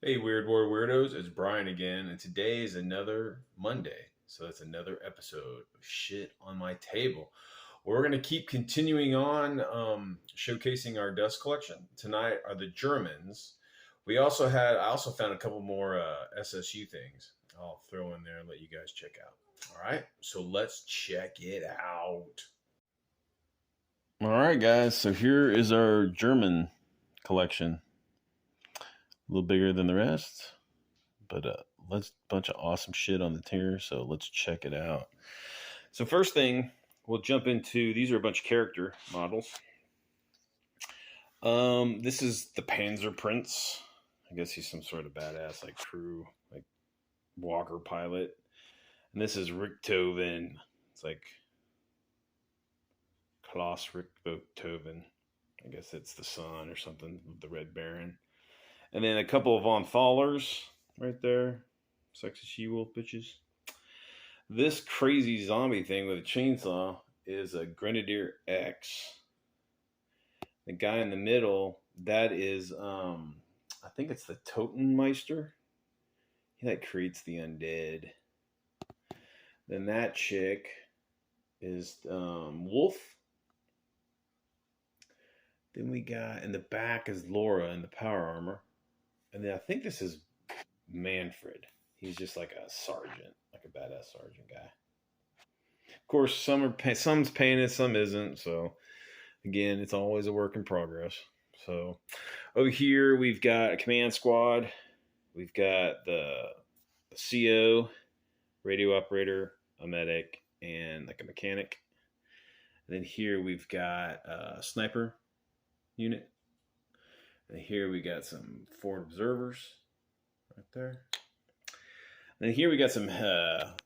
Hey, Weird War Weirdos, it's Brian again, and today is another Monday. So that's another episode of Shit on My Table. We're going to keep continuing on showcasing our dust collection. Tonight are the Germans. I also found a couple more SSU things I'll throw in there and let you guys check out. All right, so let's check it out. All right, guys, so here is our German collection. A little bigger than the rest. But let's bunch of awesome shit on the tier, so let's check it out. So first thing, we'll jump into these are a bunch of character models. This is the Panzer Prince. I guess he's some sort of badass like crew, like Walker pilot. And this is Richthofen. It's like Klaus Richthofen. I guess it's the son or something of the Red Baron. And then a couple of Von Thalers right there. Sexy she-wolf bitches. This crazy zombie thing with a chainsaw is a Grenadier X. The guy in the middle, that is, I think it's the Totenmeister. He like creates the undead. Then that chick is Wolf. Then we got in the back is Laura in the power armor. And then I think this is Manfred. He's just like a sergeant, like a badass sergeant guy. Of course, some's painted, some isn't. So again, it's always a work in progress. So over here we've got a command squad. We've got the CO, radio operator, a medic, and like a mechanic. And then here we've got a sniper unit. And here we got some forward observers right there. And here we got some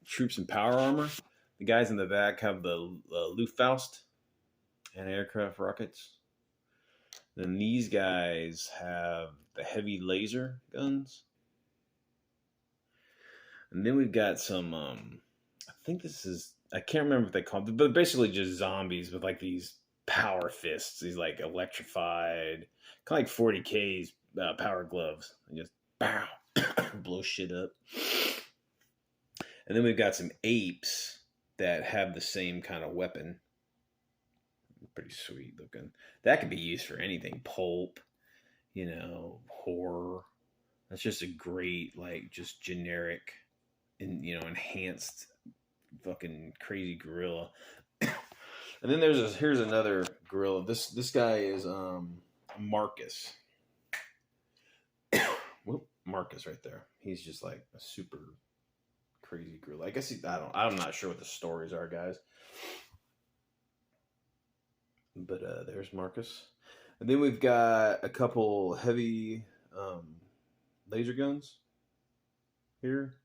troops in power armor. The guys in the back have the Luftfaust and aircraft rockets. Then these guys have the heavy laser guns. And then we've got some, I think this is, I can't remember what they call them, but basically just zombies with like these power fists, these like electrified, kind of like 40K's power gloves. And just bow, blow shit up. And then we've got some apes that have the same kind of weapon. Pretty sweet looking. That could be used for anything. Pulp, horror. That's just a great, like, just generic, enhanced fucking crazy gorilla. And then here's another gorilla. This guy is Marcus. Whoop, Marcus right there. He's just like a super crazy gorilla. I guess I'm not sure what the stories are, guys. But there's Marcus. And then we've got a couple heavy laser guns here.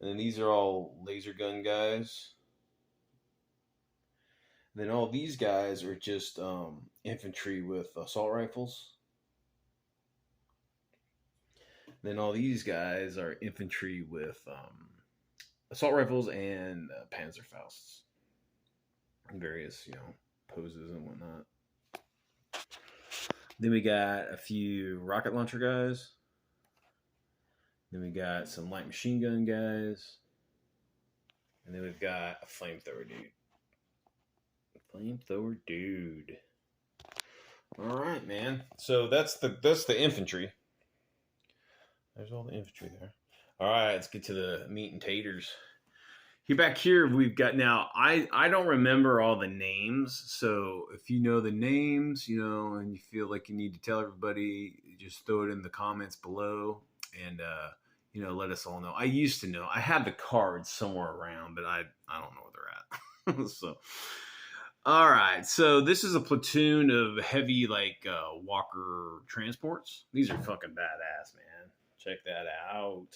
And then these are all laser gun guys. And then all these guys are just infantry with assault rifles. And then all these guys are infantry with assault rifles and Panzerfausts. Various, poses and whatnot. Then we got a few rocket launcher guys. Then we got some light machine gun guys. And then we've got a flamethrower dude. Flamethrower dude. All right, man. So that's the infantry. There's all the infantry there. All right, let's get to the meat and taters. Back here, we've got now, I don't remember all the names. So if you know the names, and you feel like you need to tell everybody, just throw it in the comments below and, let us all know. I used to know. I had the cards somewhere around, but I don't know where they're at. So, all right. So this is a platoon of heavy, like, Walker transports. These are fucking badass, man. Check that out.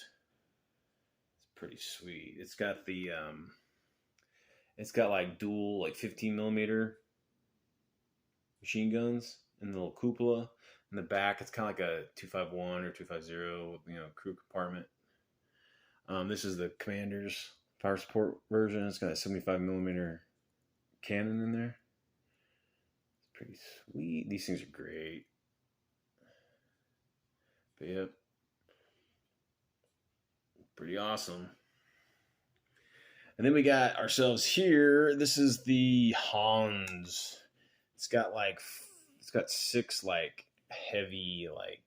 Pretty sweet. It's got like dual, like 15 millimeter machine guns in the little cupola. In the back, it's kind of like a 251 or 250, crew compartment. This is the commander's fire support version. It's got a 75 millimeter cannon in there. It's pretty sweet. These things are great. But yep. Pretty awesome. And then we got ourselves here. This is the Hans. It's got six like heavy like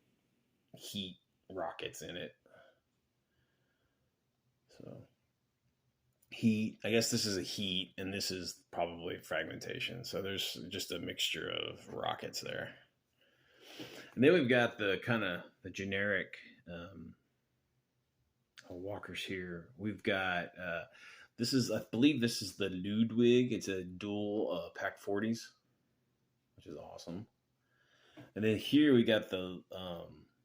heat rockets in it. So heat. I guess this is a heat, and this is probably fragmentation. So there's just a mixture of rockets there. And then we've got the kind of the generic walkers here. We've got this is, I believe, this is the Ludwig. It's a dual Pack 40s, which is awesome. And then here we got the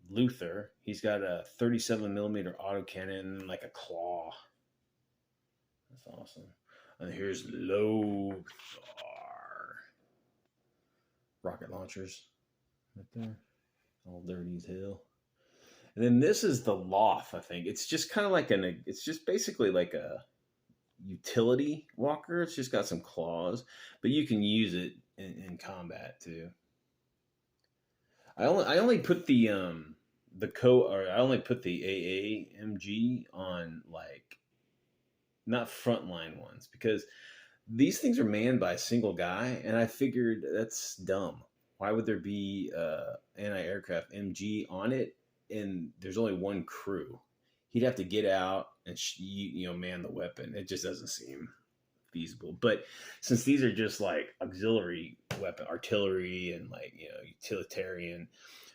Luther. He's got a 37 millimeter autocannon, like a claw. That's awesome. And here's Lothar. Rocket launchers right there. All dirty as hell. And then this is the Loth, I think. It's just kind of like it's just basically like a utility walker. It's just got some claws, but you can use it in combat too. I only put the I only put the AAMG on like not frontline ones because these things are manned by a single guy, and I figured that's dumb. Why would there be anti-aircraft MG on it, and there's only one crew? He'd have to get out and man the weapon. It just doesn't seem feasible. But since these are just like auxiliary weapon, artillery, and like utilitarian,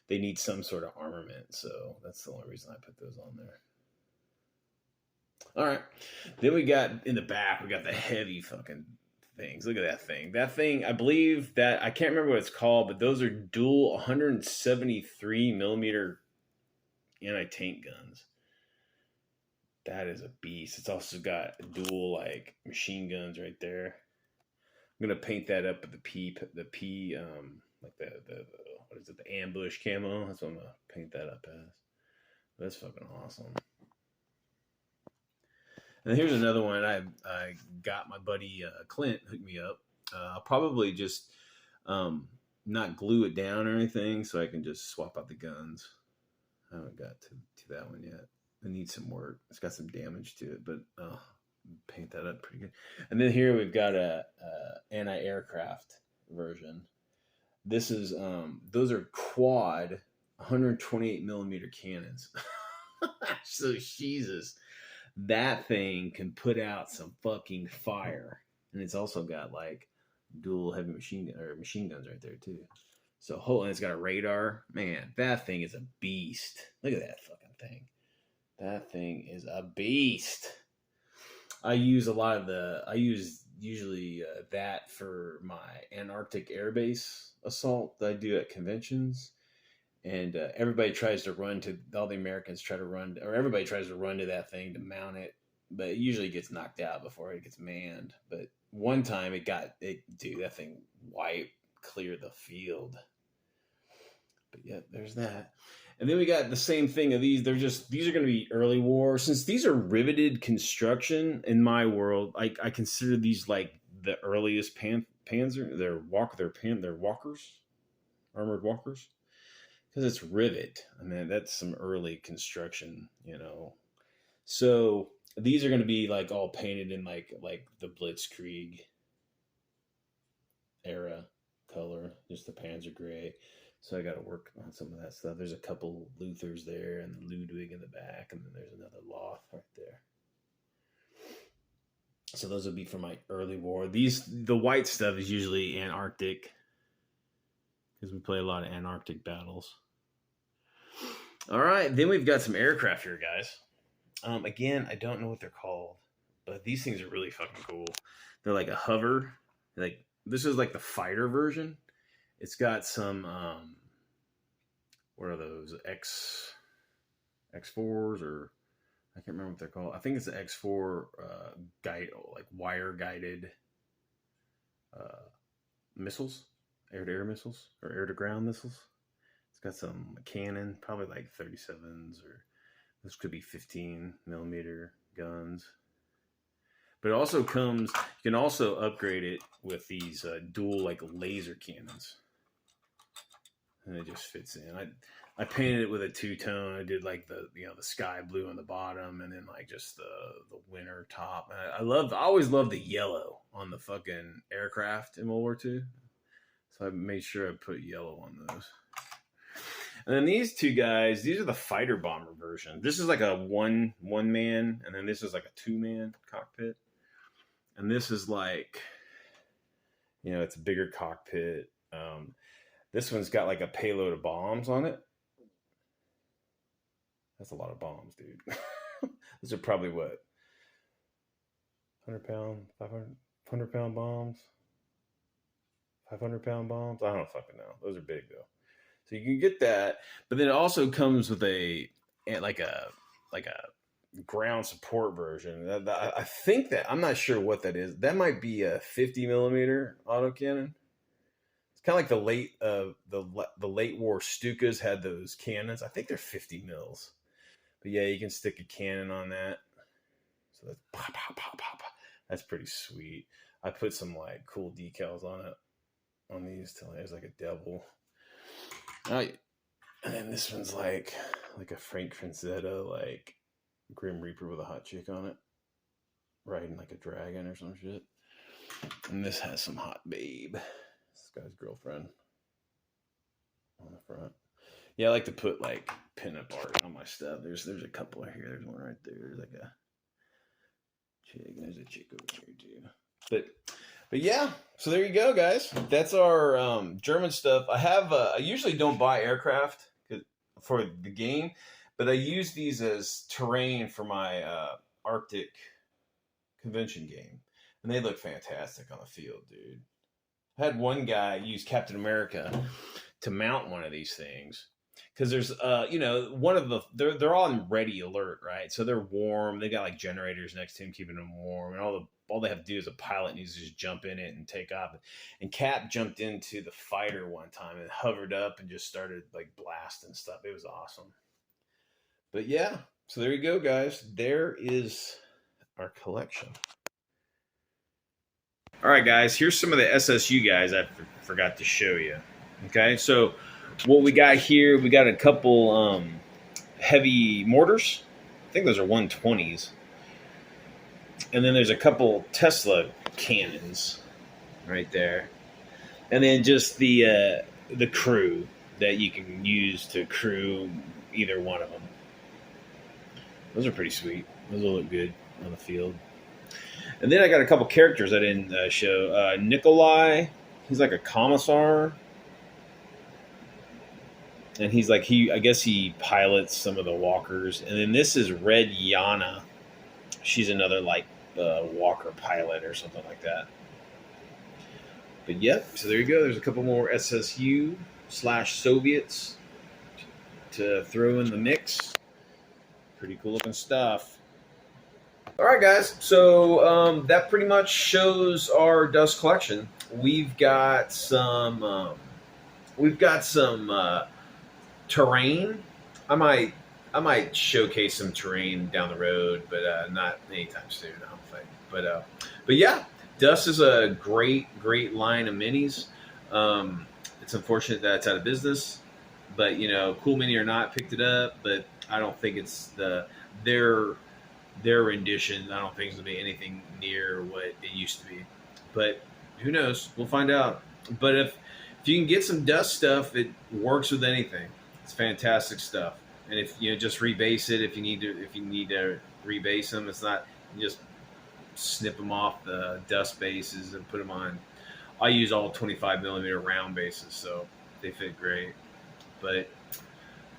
they need some sort of armament. So that's the only reason I put those on there. All right. Then we got in the back, we got the heavy fucking things. Look at that thing. That thing, I believe that, I can't remember what it's called, but those are dual 173 millimeter anti-tank guns. That is a beast. It's also got dual like machine guns right there. I'm gonna paint that up with the P like the what is it, the ambush camo. That's what I'm gonna paint that up as. That's fucking awesome. And here's another one. I got my buddy Clint hooked me up. I'll probably just not glue it down or anything, so I can just swap out the guns. I haven't got to that one yet. It needs some work. It's got some damage to it, but paint that up pretty good. And then here we've got a anti-aircraft version. This is those are quad 128 millimeter cannons. So Jesus, that thing can put out some fucking fire, and it's also got like dual heavy machine guns right there too. So and it's got a radar. Man, that thing is a beast. Look at that fucking thing. That thing is a beast. I use usually that for my Antarctic Air Base assault that I do at conventions. And everybody tries to run to, all the Americans try to run, or everybody tries to run to that thing to mount it, but it usually gets knocked out before it gets manned. But one time that thing wiped clear the field. But yeah, there's that. And then we got the same thing of these. These are going to be early war. Since these are riveted construction in my world, I consider these like the earliest Panzer. They're walkers, armored walkers. Because it's rivet. I mean, that's some early construction, So these are going to be like all painted in like the Blitzkrieg era color, just the Panzer gray. So I got to work on some of that stuff. There's a couple Luthers there, and the Ludwig in the back, and then there's another Loth right there. So those would be for my early war. The white stuff is usually Antarctic, because we play a lot of Antarctic battles. All right, then we've got some aircraft here, guys. Again, I don't know what they're called, but these things are really fucking cool. They're like a hover. Like this is like the fighter version. It's got some what are those, X4s, or I can't remember what they're called. I think it's the X4 like wire guided missiles, air-to-air missiles, or air-to-ground missiles. It's got some cannon, probably like 37s, or this could be 15 millimeter guns. But it also you can also upgrade it with these dual like laser cannons. And it just fits in. I painted it with a two-tone. I did like the the sky blue on the bottom, and then like just the winter top. And I always loved the yellow on the fucking aircraft in World War II. So I made sure I put yellow on those. And then these two guys, these are the fighter bomber version. This is like a one man, and then this is like a 2-man cockpit. And this is like, it's a bigger cockpit. This one's got like a payload of bombs on it. That's a lot of bombs, dude. Those are probably what? 100-pound, 500-pound bombs? 500-pound bombs? I don't fucking know. Those are big though. So you can get that, but then it also comes with a ground support version. I think that, I'm not sure what that is. That might be a 50 millimeter autocannon. It's kind of like the late war Stukas had those cannons. I think they're 50 mils. But yeah, you can stick a cannon on that. So that's pop, pop, pop, pop, pop. That's pretty sweet. I put some like cool decals on it, on these till there's like a devil. And then this one's like a Frank Frazetta, like Grim Reaper with a hot chick on it, riding like a dragon or some shit. And this has some hot babe. This guy's girlfriend on the front. Yeah, I like to put like pinup art on my stuff. There's a couple here. There's one right there. There's like a chick. There's a chick over here too. But yeah, so there you go, guys. That's our German stuff. I usually don't buy aircraft for the game, but I use these as terrain for my Arctic convention game, and they look fantastic on the field, dude. I had one guy use Captain America to mount one of these things. Because there's, one of they're all on ready alert, right? So they're warm. They got like generators next to him, keeping them warm. And all they have to do is a pilot needs to just jump in it and take off. And Cap jumped into the fighter one time and hovered up and just started like blasting stuff. It was awesome. But yeah, so there you go, guys. There is our collection. All right, guys. Here's some of the SSU guys I forgot to show you. Okay, so what we got here, we got a couple heavy mortars. I think those are 120s. And then there's a couple Tesla cannons right there. And then just the crew that you can use to crew either one of them. Those are pretty sweet. Those will look good on the field. And then I got a couple characters I didn't show. Nikolai, he's like a commissar. And he's like, I guess he pilots some of the walkers. And then this is Red Yana. She's another like walker pilot or something like that. But yep, so there you go. There's a couple more SSU/Soviets to throw in the mix. Pretty cool looking stuff. All right, guys. So that pretty much shows our dust collection. We've got some terrain. I might showcase some terrain down the road, but not anytime soon, I don't think. But yeah, Dust is a great line of minis. It's unfortunate that it's out of business, but Cool Mini or not picked it up, but I don't think it's their rendition. I don't think it's gonna be anything near what it used to be, but who knows? We'll find out. But if you can get some Dust stuff, it works with anything. It's fantastic stuff. And if just rebase it, if you need to rebase them, it's not, you just snip them off the Dust bases and put them on. I use all 25 millimeter round bases, so they fit great. But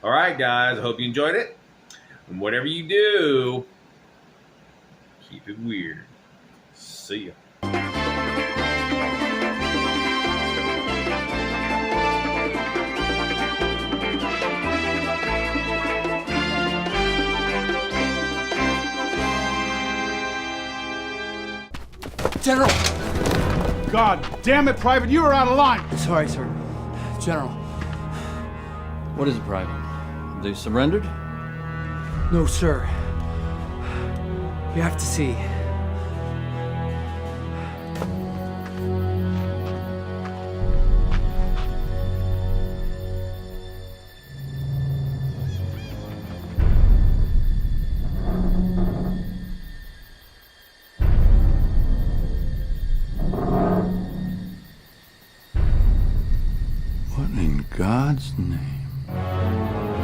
all right, guys, I hope you enjoyed it. And whatever you do, keep it weird. See ya. General! God damn it, Private, you are out of line! Sorry, sir. General. What is it, Private? They surrendered? No, sir. You have to see. God's name?